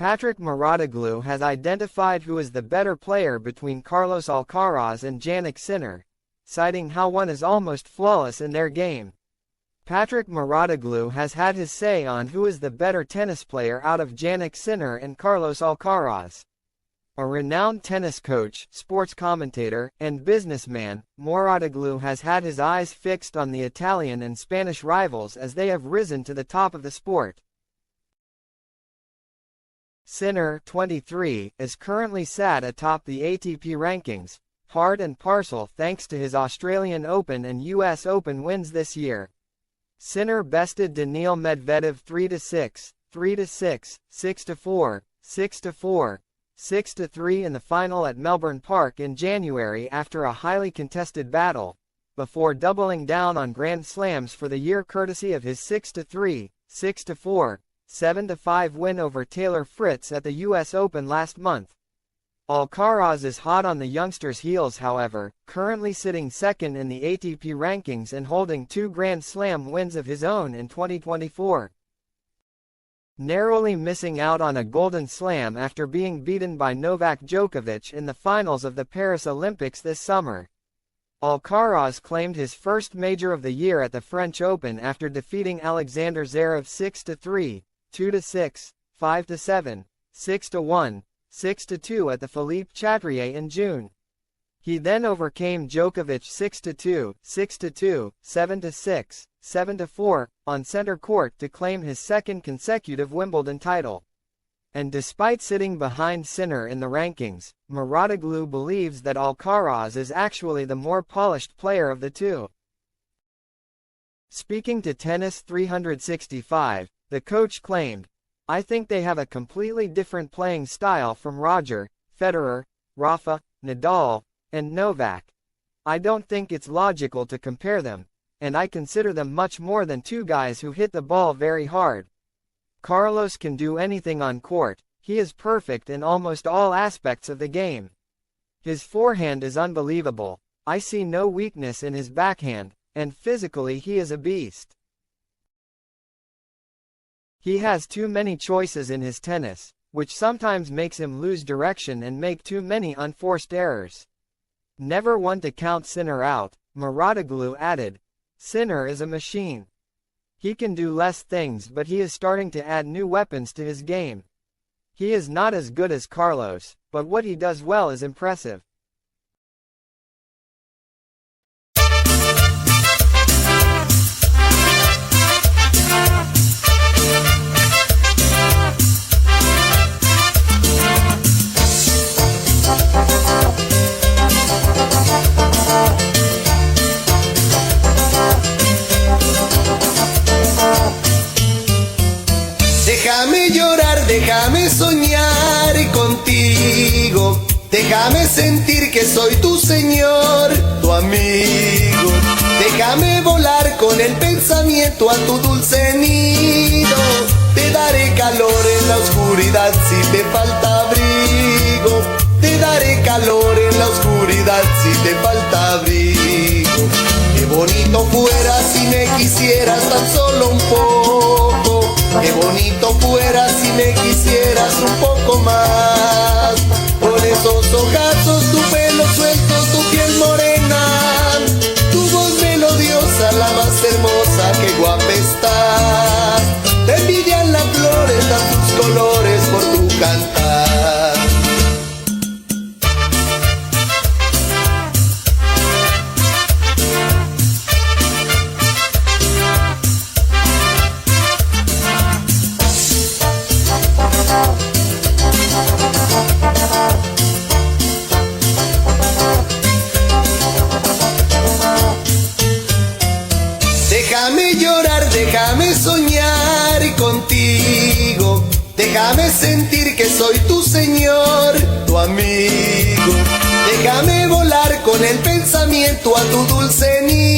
Patrick Mouratoglou has identified who is the better player between Carlos Alcaraz and Jannik Sinner, citing how one is almost flawless in their game. Patrick Mouratoglou has had his say on who is the better tennis player out of Jannik Sinner and Carlos Alcaraz. A renowned tennis coach, sports commentator, and businessman, Mouratoglou has had his eyes fixed on the Italian and Spanish rivals as they have risen to the top of the sport. Sinner, 23, is currently sat atop the ATP rankings, part and parcel thanks to his Australian Open and US Open wins this year. Sinner bested Daniil Medvedev 3-6, 3-6, 6-4, 6-4, 6-3 in the final at Melbourne Park in January after a highly contested battle, before doubling down on Grand Slams for the year courtesy of his 6-3, 6-4, 7-5 win over Taylor Fritz at the US Open last month. Alcaraz is hot on the youngster's heels however, currently sitting second in the ATP rankings and holding 2 Grand Slam wins of his own in 2024. Narrowly missing out on a Golden Slam after being beaten by Novak Djokovic in the finals of the Paris Olympics this summer. Alcaraz claimed his first major of the year at the French Open after defeating Alexander Zverev 6-3, 2-6, 5-7, 6-1, 6-2 at the Philippe Chatrier in June. He then overcame Djokovic 6-2, 6-2, 7-6, 7-4, on center court to claim his second consecutive Wimbledon title. And despite sitting behind Sinner in the rankings, Mouratoglou believes that Alcaraz is actually the more polished player of the two. Speaking to Tennis 365, the coach claimed, "I think they have a completely different playing style from Roger, Federer, Rafa, Nadal, and Novak. I don't think it's logical to compare them, and I consider them much more than two guys who hit the ball very hard. Carlos can do anything on court, he is perfect in almost all aspects of the game. His forehand is unbelievable, I see no weakness in his backhand, and physically he is a beast. He has too many choices in his tennis, which sometimes makes him lose direction and make too many unforced errors." Never one to count Sinner out, Mouratoglou added, "Sinner is a machine. He can do less things but he is starting to add new weapons to his game. He is not as good as Carlos, but what he does well is impressive." Déjame llorar, déjame soñar contigo, déjame sentir que soy tu señor, tu amigo. Déjame volar con el pensamiento a tu dulce nido, te daré calor en la oscuridad si te falta abrigo, te daré calor en la oscuridad si te falta abrigo. Qué bonito fuera si me quisieras tan solo un poco, qué bonito fuera si me quisieras un poco más. Con esos ojazos, tu pelo suelto, tu piel morena, tu voz melodiosa, la más hermosa, qué guapa estás. Te envidian las flores, dan tus colores por tu cantar. Déjame llorar, déjame soñar contigo, déjame sentir que soy tu señor, tu amigo. Déjame volar con el pensamiento a tu dulce nido.